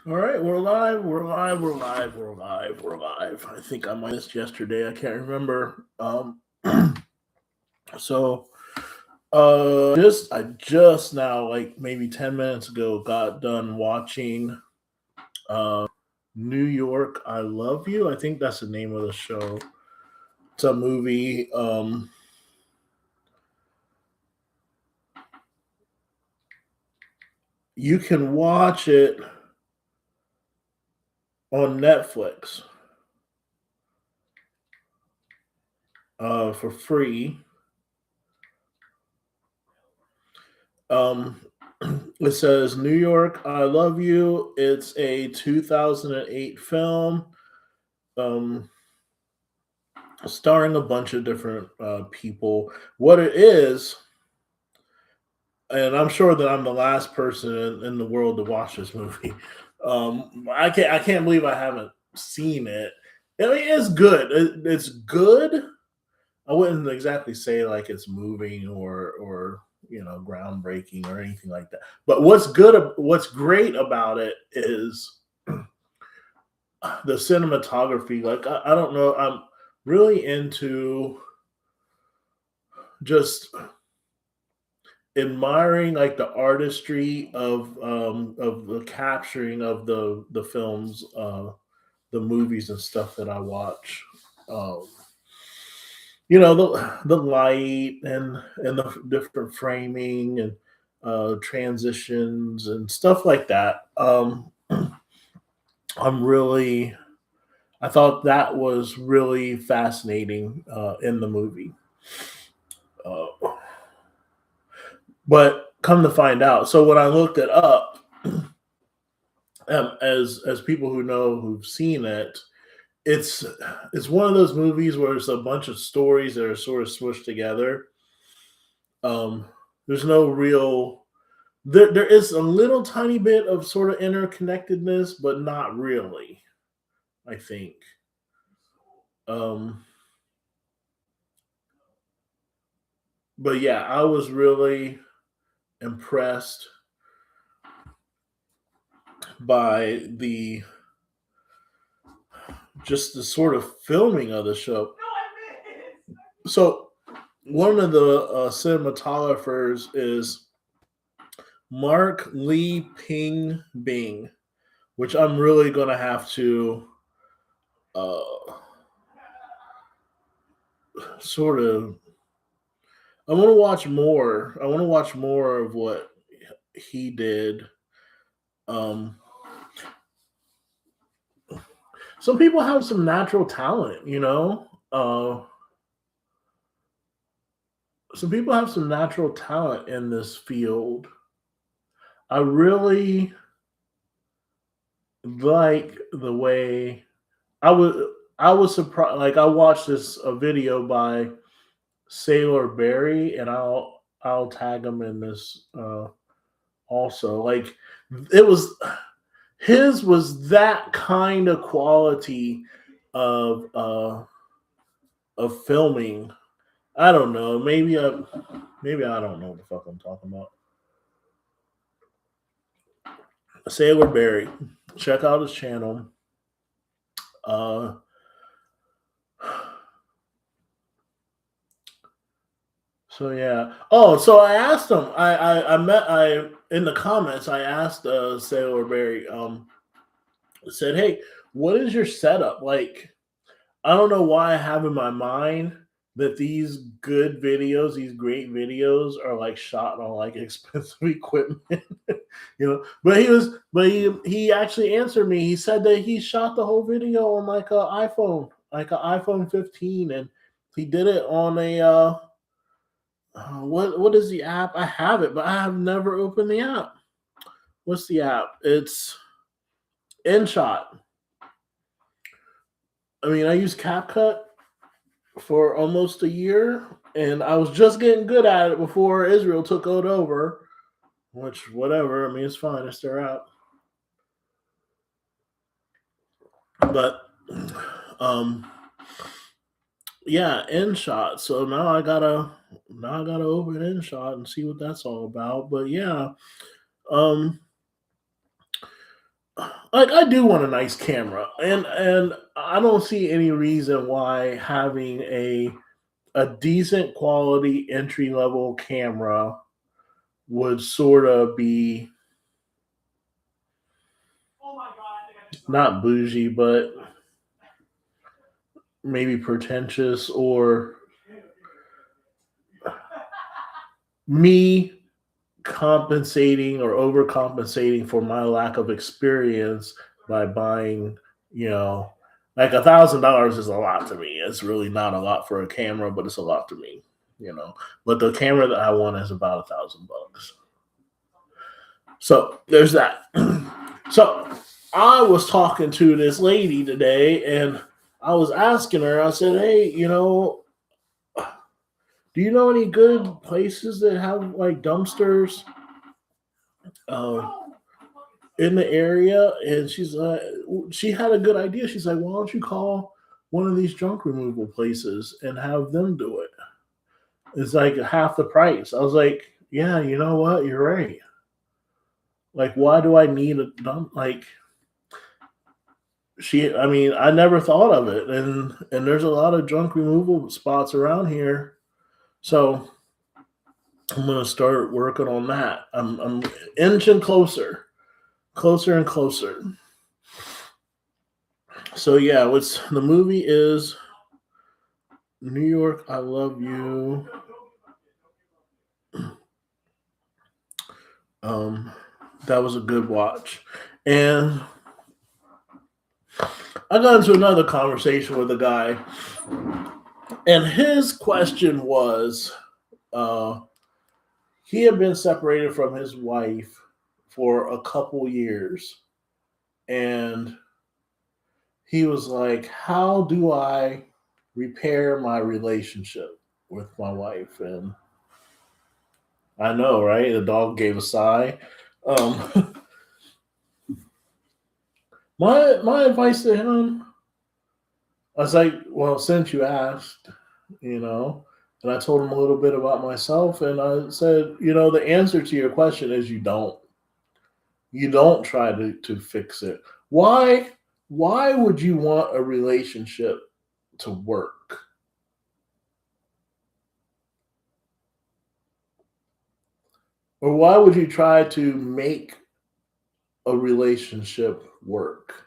All right, we're live. We're live. We're live. We're live. We're live. I think I might have missed yesterday. I can't remember. So just I just now, like maybe 10 minutes ago, got done watching New York. I Love You. I think that's the name of the show. It's a movie. You can watch it on Netflix for free. Um, it says New York, I Love You. It's a 2008 film um, starring a bunch of different people. What it is, and I'm sure that I'm the last person in the world to watch this movie. I can't believe I haven't seen it. I mean, it's good. It's good. I wouldn't exactly say like it's moving or groundbreaking or anything like that. But what's great about it is the cinematography. Like I don't know, I'm really into just admiring like the artistry of the capturing of the films, the movies and stuff that I watch. Um, the light and the different framing and transitions and stuff like that. I'm really I thought that was really fascinating in the movie. Uh, but come to find out, so when I looked it up, as people who know who've seen it, it's it's one of those movies where it's a bunch of stories that are sort of smushed together. Um, there's no real there is a little tiny bit of sort of interconnectedness, but not really. I think. Um, but yeah, I was really impressed by the just the sort of filming of the show. So one of the cinematographers is Mark Lee Ping Bing, which I'm really gonna have to uh, sort of. I want to watch more. I want to watch more of what he did. Um, some people have some natural talent, you know. Some people have some natural talent in this field. I really like the way I was. I was surprised. Like I watched this a video by Sailor Berry, and I'll tag him in this also. Like it was his was that kind of quality of filming. I don't know. Maybe I don't know what the fuck I'm talking about. Sailor Berry. Check out his channel. Uh, so yeah. Oh, so I asked him. I met I in the comments. I asked Sailor Berry. Said, hey, what is your setup like? I don't know why I have in my mind that these good videos, these great videos, are like shot on like expensive equipment, but he actually answered me. He said that he shot the whole video on like an iPhone, like an iPhone 15, and he did it on a what is the app? I have it, but I have never opened the app. What's the app? It's InShot. I mean, I use CapCut for almost a year, and I was just getting good at it before Israel took it over. Which, whatever. I mean, it's fine. It's their app. But, um, yeah, InShot. So now I gotta open InShot and see what that's all about. But yeah, um, like I do want a nice camera, and I don't see any reason why having a decent quality entry level camera would sort of be not bougie, but maybe pretentious or me compensating or overcompensating for my lack of experience by buying, you know, like $1,000 is a lot to me. It's really not a lot for a camera, but it's a lot to me, you know. But the camera that I want is about $1,000. So there's that. So I was talking to this lady today, and I was asking her. I said, "Hey, do you know any good places that have like dumpsters um, in the area?" And she's like, she had a good idea. She's like, "Why don't you call one of these junk removal places and have them do it? It's like half the price." I was like, "Yeah, you know what? You're right. Like, why do I need a dump? Like, I mean, I never thought of it, and there's a lot of junk removal spots around here, so I'm gonna start working on that. I'm inching closer, closer and closer. So yeah, what's the movie is New York, I Love You. Um, that was a good watch, and I got into another conversation with a guy, and his question was, uh, he had been separated from his wife for a couple years, and he was like, "How do I repair my relationship with my wife?" And I know, right? The dog gave a sigh. Um, my advice to him, I was like, "Well, since you asked, you know," and I told him a little bit about myself, and I said, the answer to your question is you don't. You don't try to fix it. Why? Why would you want a relationship to work? Or why would you try to make a relationship work?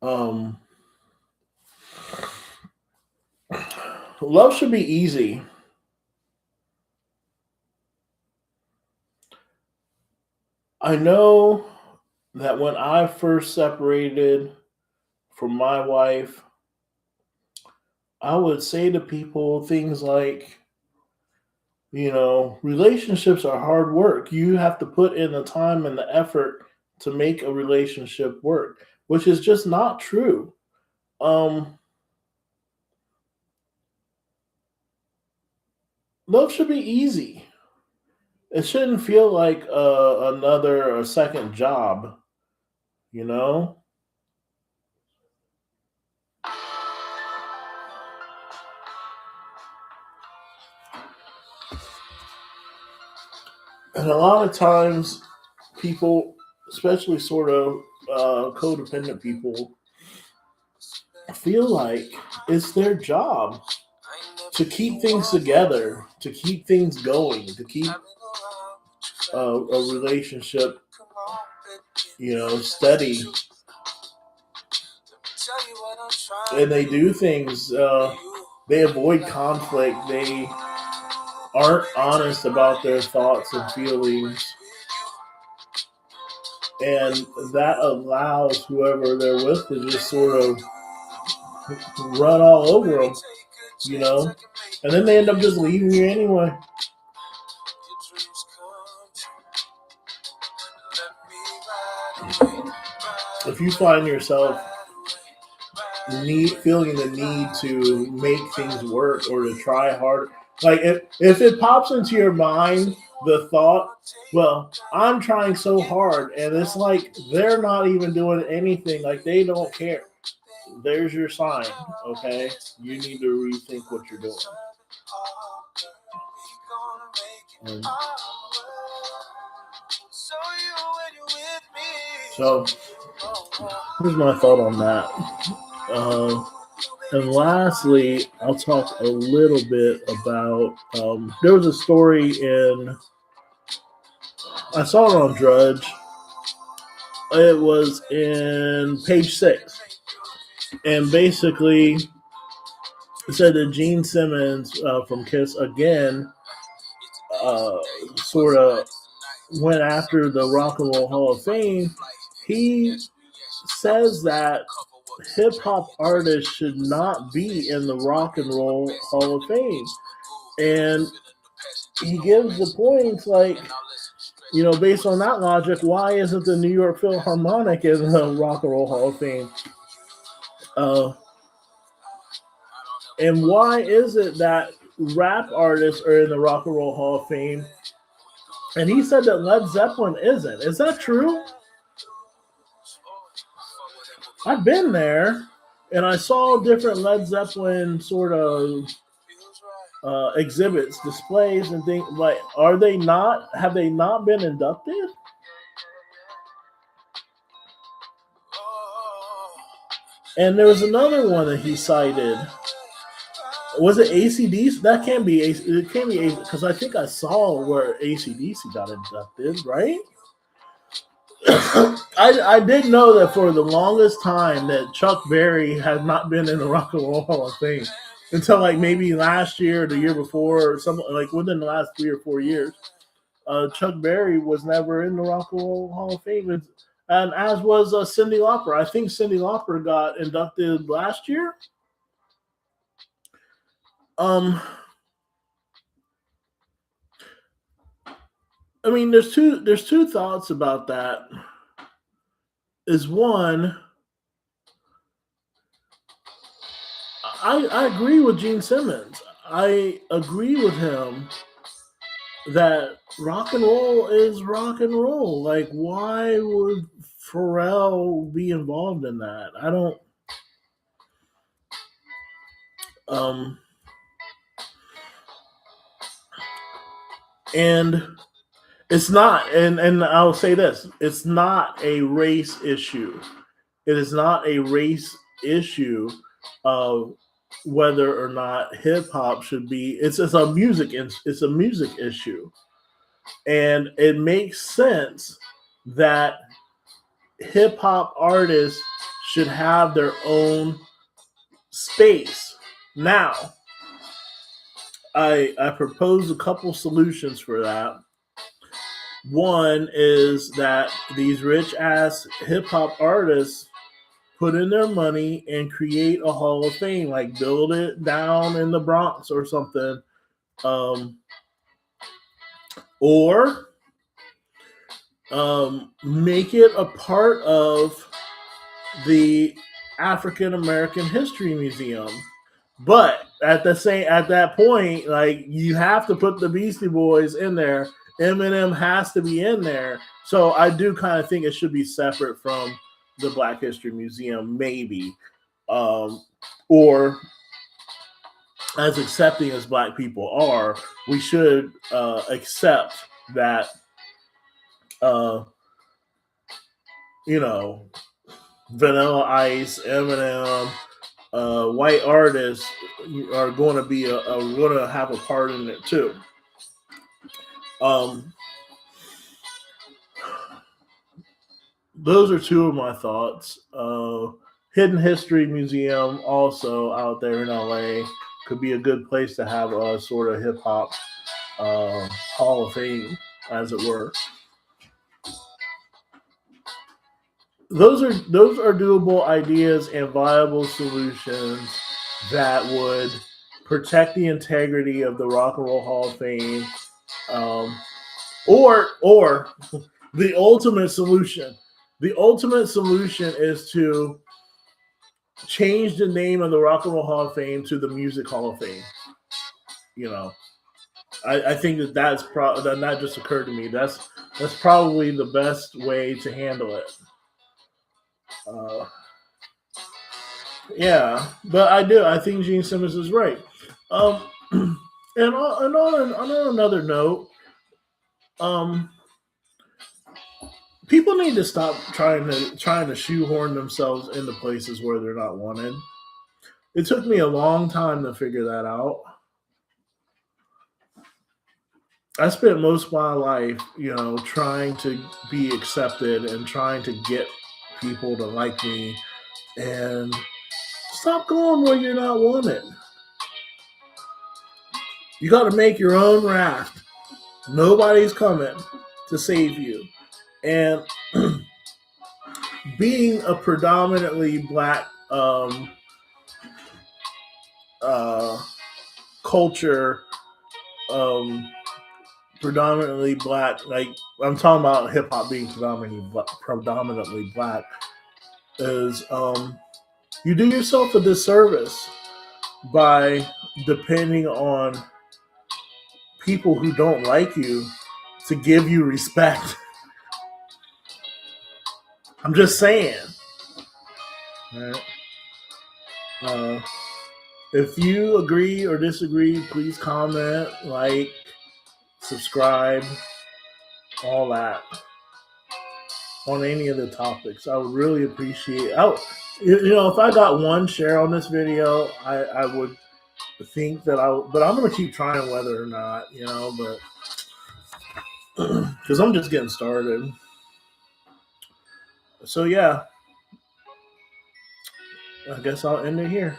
Um, love should be easy. I know that when I first separated from my wife, I would say to people things like, relationships are hard work. You have to put in the time and the effort to make a relationship work, which is just not true. Um, love should be easy. It shouldn't feel like another or second job, you know? And a lot of times, people, especially sort of codependent people, feel like it's their job to keep things together, to keep things going, to keep a relationship, steady. And they do things, they avoid conflict, they aren't honest about their thoughts and feelings. And that allows whoever they're with to just sort of run all over them, and then they end up just leaving you anyway. If you find yourself feeling the need to make things work or to try hard, like if it pops into your mind the thought, well, I'm trying so hard, and it's like they're not even doing anything, like they don't care. There's your sign, okay? You need to rethink what you're doing. Um, So here's my thought on that. Uh, and lastly, I'll talk a little bit about. There was a story in. I saw it on Drudge. It was in page 6, and basically it said that Gene Simmons from Kiss again uh, sort of went after the Rock and Roll Hall of Fame. He says that hip hop artists should not be in the Rock and Roll Hall of Fame. And he gives the points like, based on that logic, why isn't the New York Philharmonic in the Rock and Roll Hall of Fame? Uh, and why is it that rap artists are in the Rock and Roll Hall of Fame? And he said that Led Zeppelin isn't. Is that true? I've been there, and I saw different Led Zeppelin sort of exhibits, displays, and things. Like, are they not? Have they not been inducted? And there was another one that he cited. Was it ACDC? That can't be. It can't be because I think I saw where ACDC got inducted, right? I did know that for the longest time that Chuck Berry has not been in the Rock and Roll Hall of Fame until like maybe last year or the year before or something like within the last 3 or 4 years. Chuck Berry was never in the Rock and Roll Hall of Fame, and as was Cyndi Lauper. I think Cyndi Lauper got inducted last year. I mean, there's two thoughts about that. Is one, I agree with Gene Simmons. I agree with him that rock and roll is rock and roll. Like, why would Pharrell be involved in that? I don't. Um, and it's not, and I'll say this: it's not a race issue. It is not a race issue of whether or not hip hop should be. It's a music. It's a music issue, and it makes sense that hip hop artists should have their own space. Now, I propose a couple solutions for that. One is that these rich ass hip hop artists put in their money and create a Hall of Fame, like build it down in the Bronx or something. Or make it a part of the African American History Museum. But at that point, like you have to put the Beastie Boys in there. Eminem has to be in there. So I do kind of think it should be separate from the Black History Museum, maybe, or as accepting as Black people are, we should accept that, you know, Vanilla Ice, Eminem, white artists are going to be going to have a part in it too. Those are two of my thoughts. Hidden History Museum, also out there in LA, could be a good place to have a sort of hip hop Hall of Fame, as it were. Those are doable ideas and viable solutions that would protect the integrity of the Rock and Roll Hall of Fame, or the ultimate solution. The ultimate solution is to change the name of the Rock and Roll Hall of Fame to the Music Hall of Fame. You know, I think that just occurred to me. That's probably the best way to handle it. Uh, yeah, but I think Gene Simmons is right. Um, and on another note, um, people need to stop trying to shoehorn themselves into places where they're not wanted. It took me a long time to figure that out. I spent most of my life, trying to be accepted and trying to get people to like me. And stop going where you're not wanted. You got to make your own raft. Nobody's coming to save you. And being a predominantly black uh, culture, um, predominantly black, like I'm talking about hip hop being predominantly black, is you do yourself a disservice by depending on people who don't like you to give you respect. I'm just saying. Right? Uh, if you agree or disagree, please comment, like, subscribe, all that on any of the topics. I would really appreciate. If I got one share on this video, I would think that but I'm gonna keep trying whether or not, but because I'm just getting started. So yeah, I guess I'll end it here.